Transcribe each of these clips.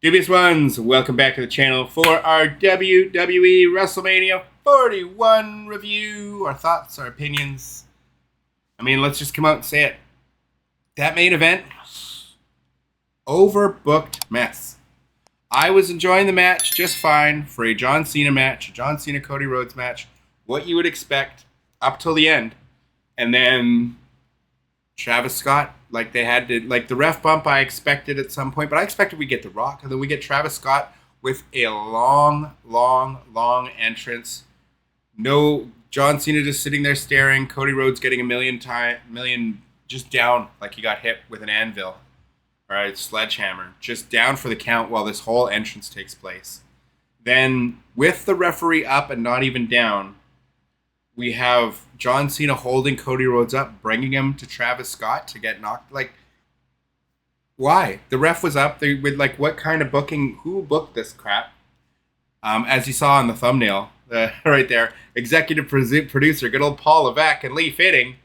Dubious ones, welcome back to the channel for our WWE WrestleMania 41 review. Our thoughts, our opinions. I mean, let's just come out and say it. That main event, overbooked mess. I was enjoying the match just fine for a John Cena match, a John Cena Cody Rhodes match, what you would expect up till the end. And then Travis Scott, like they had to, like the ref bump I expected at some point, but I expected we get The Rock, and then we get Travis Scott with a long entrance. No John Cena just sitting there staring. Cody Rhodes getting a million just down like he got hit with an anvil or a sledgehammer, just down for the count while this whole entrance takes place. Then with the referee up and not even down, we have John Cena holding Cody Rhodes up, bringing him to Travis Scott to get knocked. Like, why? The ref was up. They with like, what kind of booking? Who booked this crap? As you saw in the thumbnail right there, executive producer, good old Paul Levesque and Lee Fitting.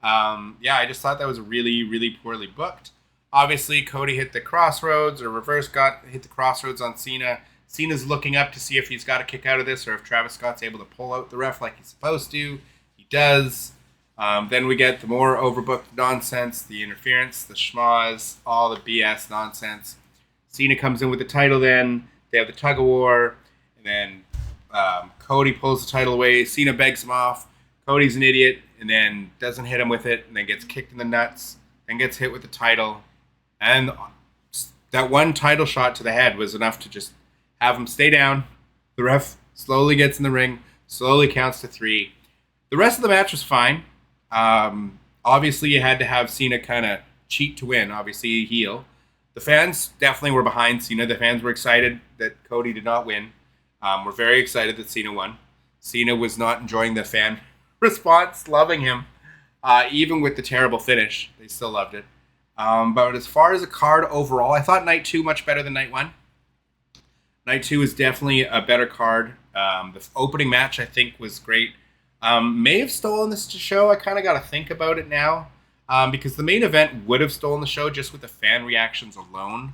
I just thought that was really poorly booked. Obviously, Cody hit the crossroads, or reverse got hit the crossroads on Cena. Cena's looking up to see if he's got a kick out of this or if Travis Scott's able to pull out the ref like he's supposed to. He does. Then we get the more overbooked nonsense, the interference, the schmoz, all the BS nonsense. Cena comes in with the title then. They have the tug of war. And then Cody pulls the title away. Cena begs him off. Cody's an idiot and then doesn't hit him with it and then gets kicked in the nuts. Then gets hit with the title. And that one title shot to the head was enough to just have him stay down. The ref slowly gets in the ring, slowly counts to 3. The rest of the match was fine. Obviously, you had to have Cena kind of cheat to win. Obviously, heel. The fans definitely were behind Cena. The fans were excited that Cody did not win. We're very excited that Cena won. Cena was not enjoying the fan response, loving him. Even with the terrible finish, they still loved it. But as far as the card overall, I thought Night 2 much better than Night 1. Night 2 is definitely a better card. The opening match, I think, was great. May have stolen this show. I kind of got to think about it now. Because the main event would have stolen the show just with the fan reactions alone.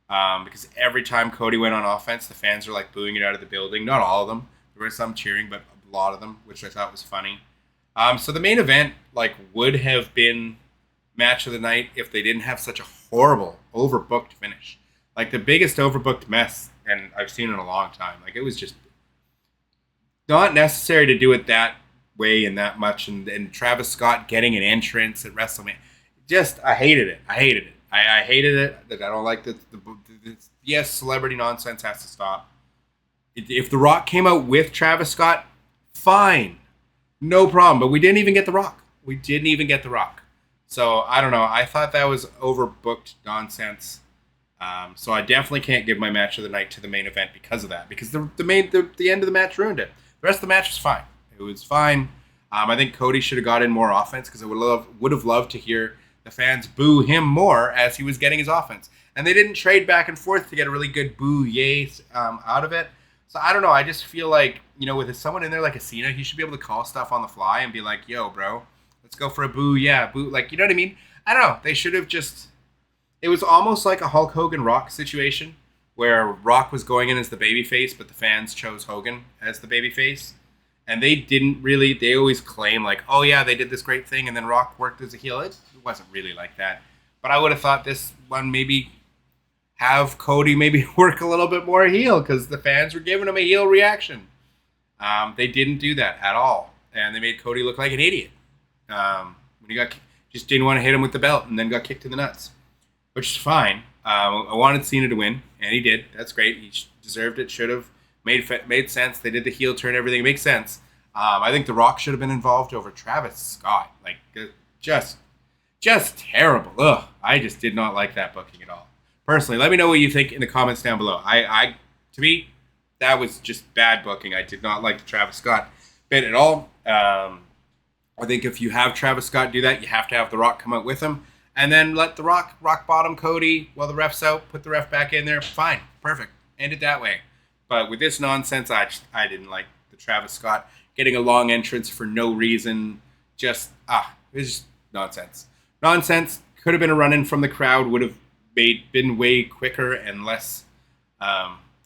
Because every time Cody went on offense, the fans were like booing it out of the building. Not all of them. There were some cheering, but a lot of them, which I thought was funny. So the main event would have been match of the night if they didn't have such a horrible, overbooked finish. Like the biggest overbooked mess and I've seen in a long time. Like it was just not necessary to do it that way and that much. And Travis Scott getting an entrance at WrestleMania, I hated it. I hated it. That I don't like the yes, celebrity nonsense has to stop. If The Rock came out with Travis Scott, fine, no problem. But we didn't even get The Rock. So I don't know. I thought that was overbooked nonsense. So I definitely can't give my match of the night to the main event because of that. Because the end of the match ruined it. The rest of the match was fine. It was fine. I think Cody should have got in more offense because I would have loved to hear the fans boo him more as he was getting his offense. And they didn't trade back and forth to get a really good boo yay out of it. So I don't know. I just feel like, with someone in there like a Cena, he should be able to call stuff on the fly and be like, yo, bro, let's go for a boo. Yeah, boo. Like, you know what I mean? I don't know. They should have just... It was almost like a Hulk Hogan Rock situation where Rock was going in as the babyface, but the fans chose Hogan as the babyface. And they always claim like, oh yeah, they did this great thing and then Rock worked as a heel. It wasn't really like that. But I would have thought this one maybe have Cody maybe work a little bit more heel because the fans were giving him a heel reaction. They didn't do that at all. And they made Cody look like an idiot. When he just didn't want to hit him with the belt and then got kicked in the nuts. Which is fine. I wanted Cena to win, and he did. That's great. He deserved it. Should have made sense. They did the heel turn. Everything it makes sense. I think The Rock should have been involved over Travis Scott. Like just terrible. Ugh. I just did not like that booking at all. Personally, let me know what you think in the comments down below. To me, that was just bad booking. I did not like the Travis Scott bit at all. I think if you have Travis Scott do that, you have to have The Rock come out with him. And then let The Rock bottom Cody while the ref's out. Put the ref back in there. Fine. Perfect. End it that way. But with this nonsense, I didn't like the Travis Scott getting a long entrance for no reason. It was just nonsense. Nonsense. Could have been a run-in from the crowd. Would have been way quicker and less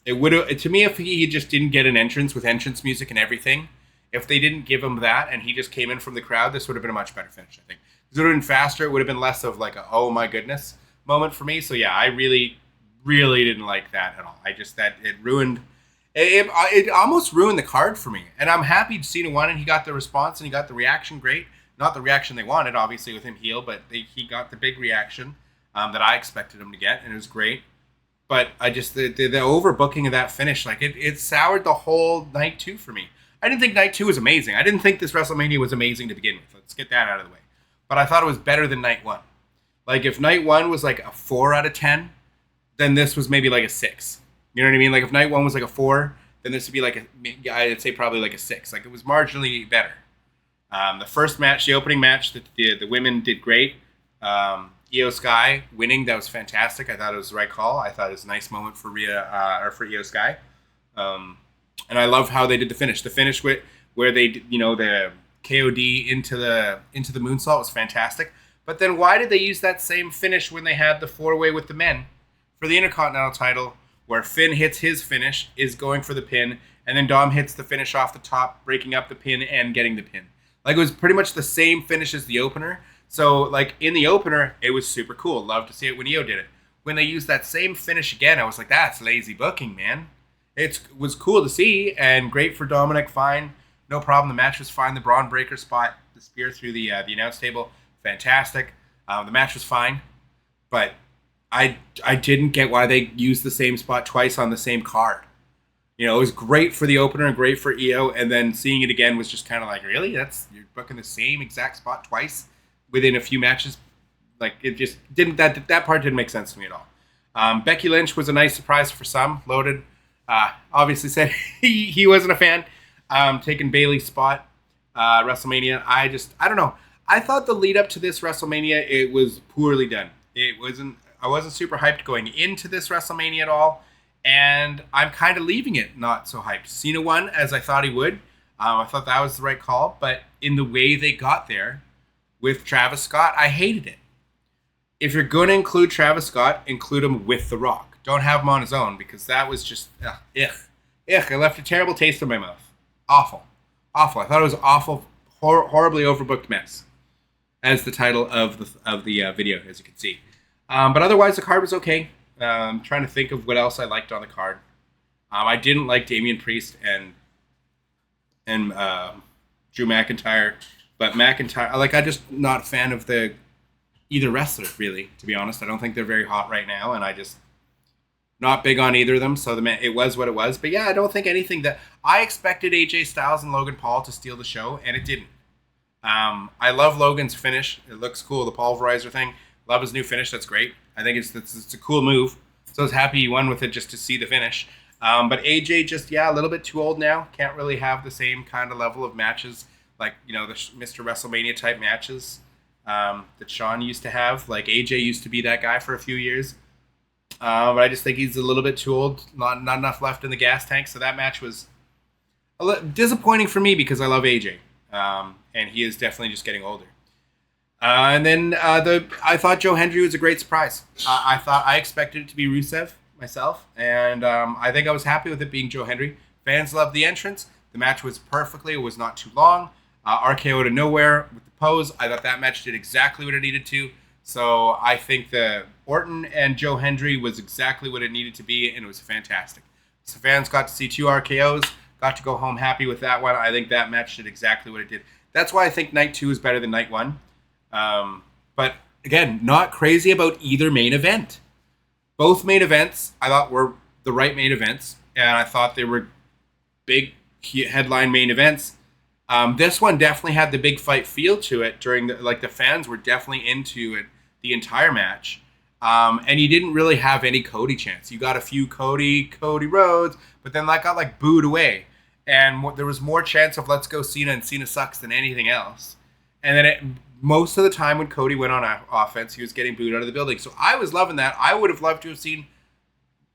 It would have, to me, if he just didn't get an entrance with entrance music and everything, if they didn't give him that and he just came in from the crowd, this would have been a much better finish, I think. Because it would have been faster. It would have been less of like a, oh my goodness moment for me. So yeah, I really, really didn't like that at all. I just, that it ruined, it almost ruined the card for me. And I'm happy Cena won and he got the response and he got the reaction great. Not the reaction they wanted, obviously, with him heel, but he got the big reaction that I expected him to get, and it was great. But I just, the overbooking of that finish, like, it soured the whole night 2 for me. I didn't think night 2 was amazing. I didn't think this WrestleMania was amazing to begin with. Let's get that out of the way. But I thought it was better than night 1. Like, if night 1 was like a 4 out of 10, then this was maybe like a 6. You know what I mean? Like, if night 1 was like a 4, then this would be like a, I'd say probably like a 6. Like, it was marginally better. The first match, the opening match, the women did great. Io Sky winning, that was fantastic. I thought it was the right call. I thought it was a nice moment for for Io Sky. And I love how they did the finish. The finish where they, the KOD into the moonsault was fantastic. But then why did they use that same finish when they had the 4-way with the men for the Intercontinental title, where Finn hits his finish, is going for the pin, and then Dom hits the finish off the top, breaking up the pin and getting the pin. Like, it was pretty much the same finish as the opener. So, like, in the opener, it was super cool. Love to see it when Io did it. When they used that same finish again, I was like, that's lazy booking, man. It was cool to see and great for Dominic. Fine. No problem. The match was fine. The Braun Breaker spot, the spear through the announce table, fantastic. The match was fine. But I didn't get why they used the same spot twice on the same card. It was great for the opener and great for Io, and then seeing it again was just kind of like, really? You're booking the same exact spot twice within a few matches? Like, it just didn't, that part didn't make sense to me at all. Becky Lynch was a nice surprise for some. Loaded obviously said he wasn't a fan. Taking Bayley's spot, WrestleMania. I don't know. I thought the lead up to this WrestleMania, it was poorly done. I wasn't super hyped going into this WrestleMania at all. And I'm kind of leaving it not so hyped. Cena won, as I thought he would. I thought that was the right call. But in the way they got there with Travis Scott, I hated it. If you're going to include Travis Scott, include him with The Rock. Don't have him on his own, because that was just, ugh. I left a terrible taste in my mouth. Awful. I thought it was awful, horribly overbooked mess, as the title of the video, as you can see. But otherwise, the card was okay. I'm trying to think of what else I liked on the card. I didn't like Damian Priest and Drew McIntyre, but McIntyre, I'm just not a fan of either wrestler, really, to be honest. I don't think they're very hot right now, and I just not big on either of them. So it was what it was. But yeah, I don't think anything that I expected AJ Styles and Logan Paul to steal the show, and it didn't. I love Logan's finish. It looks cool, the pulverizer thing. Love his new finish. That's great. I think it's a cool move. So I was happy he won with it just to see the finish. But AJ just, a little bit too old now. Can't really have the same kind of level of matches, like, the Mr. WrestleMania type matches that Shawn used to have. Like, AJ used to be that guy for a few years. But I just think he's a little bit too old. Not enough left in the gas tank. So that match was disappointing for me, because I love AJ. And he is definitely just getting older. And then I thought Joe Hendry was a great surprise. I expected it to be Rusev myself, and I think I was happy with it being Joe Hendry. Fans loved the entrance. The match was perfectly. It was not too long. RKO to nowhere with the pose. I thought that match did exactly what it needed to. So I think the Orton and Joe Hendry was exactly what it needed to be, and it was fantastic. So fans got to see 2 RKOs, got to go home happy with that one. I think that match did exactly what it did. That's why I think night 2 is better than night 1. But again, not crazy about either main event. Both main events I thought were the right main events, and I thought they were big headline main events. This one definitely had the big fight feel to it. The fans were definitely into it the entire match. And you didn't really have any Cody chants. You got a few Cody Rhodes, but then that got booed away. And there was more chance of let's go Cena and Cena sucks than anything else. And then most of the time when Cody went on offense, he was getting booed out of the building. So I was loving that. I would have loved to have seen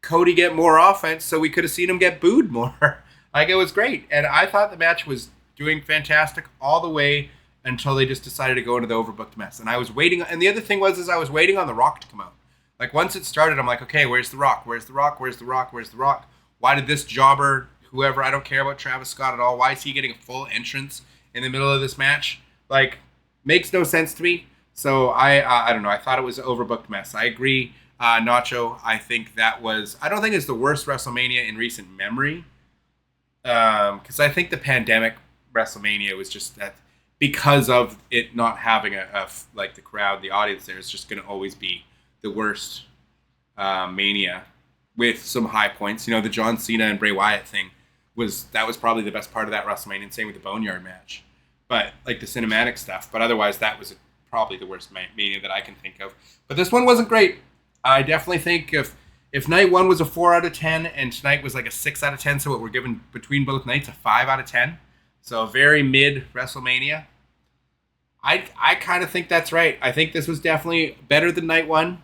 Cody get more offense, so we could have seen him get booed more. It was great. And I thought the match was doing fantastic all the way until they just decided to go into the overbooked mess. And I was waiting. And the other thing was I was waiting on The Rock to come out. Like once it started, I'm like, okay, where's the Rock? Where's the Rock? Where's the Rock? Where's the Rock? Why did this jobber, whoever, I don't care about Travis Scott at all, why is he getting a full entrance in the middle of this match? Like, makes no sense to me. So I don't know. I thought it was an overbooked mess. I agree, Nacho. I think that was. I don't think it's the worst WrestleMania in recent memory. Because I think the pandemic WrestleMania was just that because of it not having like the crowd, the audience there is just going to always be the worst Mania with some high points. You know, the John Cena and Bray Wyatt thing was probably the best part of that WrestleMania. And same with the Boneyard match, but like the cinematic stuff. But otherwise, that was probably the worst Mania that I can think of. But this one wasn't great. I definitely think if night one was a 4 out of 10 and tonight was like a 6 out of 10, so what we're given between both nights a 5 out of 10. So a very mid WrestleMania. I kind of think that's right. I think this was definitely better than night one.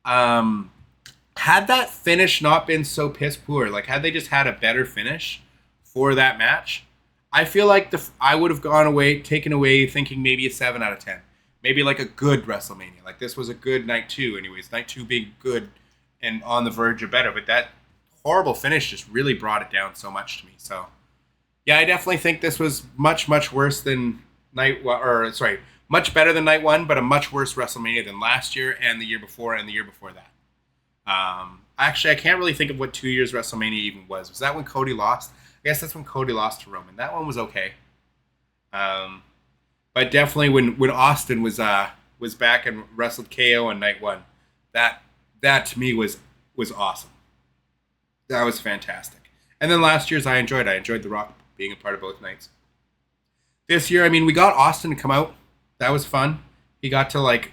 Had that finish not been so piss poor, like had they just had a better finish for that match, I feel like I would have taken away thinking maybe a 7 out of 10. Maybe like a good WrestleMania. Like this was a good night two anyways. Night two being good and on the verge of better. But that horrible finish just really brought it down so much to me. So, yeah, I definitely think this was much, much worse than much better than night one, but a much worse WrestleMania than last year and the year before and the year before that. Actually, I can't really think of what 2 years WrestleMania even was. Was that when Cody lost? I guess that's when Cody lost to Roman. That one was okay. But definitely when Austin was back and wrestled KO on night one, that to me was awesome. That was fantastic. And then last year's I enjoyed The Rock being a part of both nights. This year, I mean, we got Austin to come out. That was fun. He got to like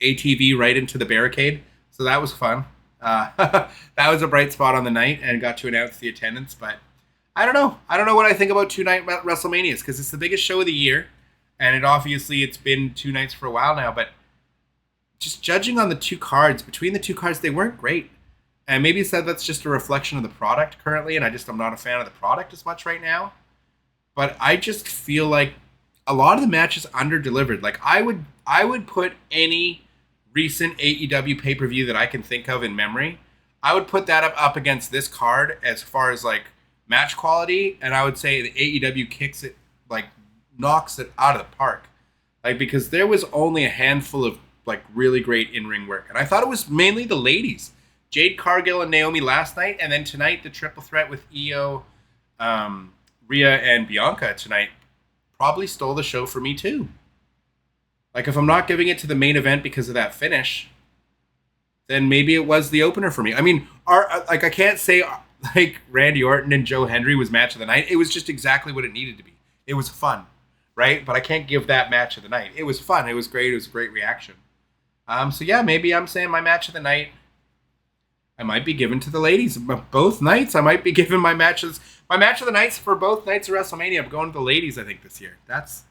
ATV right into the barricade, so that was fun. That was a bright spot on the night and got to announce the attendance. But I don't know. I don't know what I think about 2 night WrestleManias because it's the biggest show of the year. And it's been 2 nights for a while now, but just judging on the 2 cards, between the 2 cards, they weren't great. And maybe that's just a reflection of the product currently, and I'm not a fan of the product as much right now. But I just feel like a lot of the matches under-delivered. Like, I would put any recent AEW pay-per-view that I can think of in memory, I would put that up against this card as far as, like, match quality, and I would say the AEW kicks it, like, knocks it out of the park, like because there was only a handful of like really great in-ring work, and I thought it was mainly the ladies, Jade Cargill and Naomi last night, and then tonight the triple threat with Io, Rhea, and Bianca tonight probably stole the show for me too. Like if I'm not giving it to the main event because of that finish, then maybe it was the opener for me. I mean, I can't say like Randy Orton and Joe Hendry was match of the night. It was just exactly what it needed to be. It was fun. Right? But I can't give that match of the night. It was fun. It was great. It was a great reaction. So yeah, maybe I'm saying my match of the night, I might be given to the ladies. Both nights, I might be giving my match of the nights for both nights of WrestleMania. I'm going to the ladies, I think, this year. That's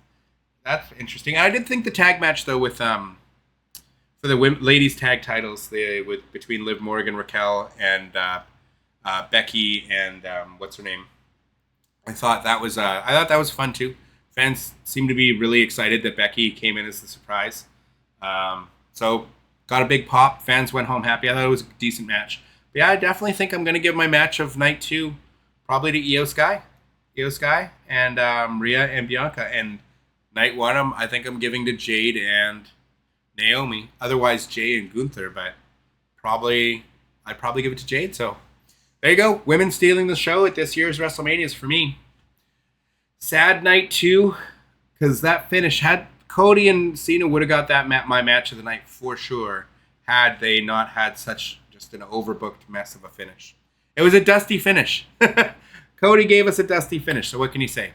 interesting. And I did think the tag match though with for the ladies tag titles, between Liv Morgan, Raquel, and Becky and what's her name? I thought that was fun too. Fans seem to be really excited that Becky came in as the surprise. So got a big pop. Fans went home happy. I thought it was a decent match. But yeah, I definitely think I'm going to give my match of night 2 probably to Io Sky and Rhea and Bianca. And night 1, I think I'm giving to Jade and Naomi. Otherwise, Jay and Gunther. But I'd probably give it to Jade. So there you go. Women stealing the show at this year's WrestleMania is for me. Sad night 2, because that finish had Cody and Cena would have got that my match of the night for sure had they not had such just an overbooked mess of a finish. It was a dusty finish. Cody gave us a dusty finish, so what can you say?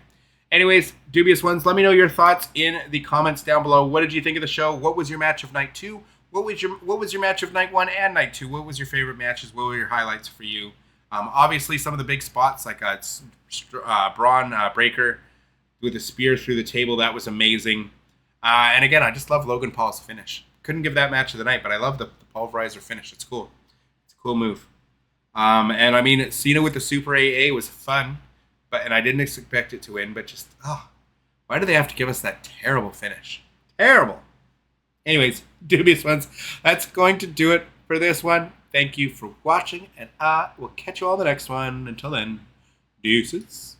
Anyways, dubious ones, let me know your thoughts in the comments down below. What did you think of the show? What was your match of night 2? What was your match of night 1 and night 2? What was your favorite matches? What were your highlights for you? Obviously, some of the big spots like Braun Breaker with a spear through the table, that was amazing. And again, I just love Logan Paul's finish. Couldn't give that match of the night, but I love the pulverizer finish. It's cool. It's a cool move. And I mean, Cena with the Super AA was fun, and I didn't expect it to win, but just, why do they have to give us that terrible finish? Terrible. Anyways, dubious ones. That's going to do it for this one. Thank you for watching, and I will catch you all in the next one. Until then, deuces.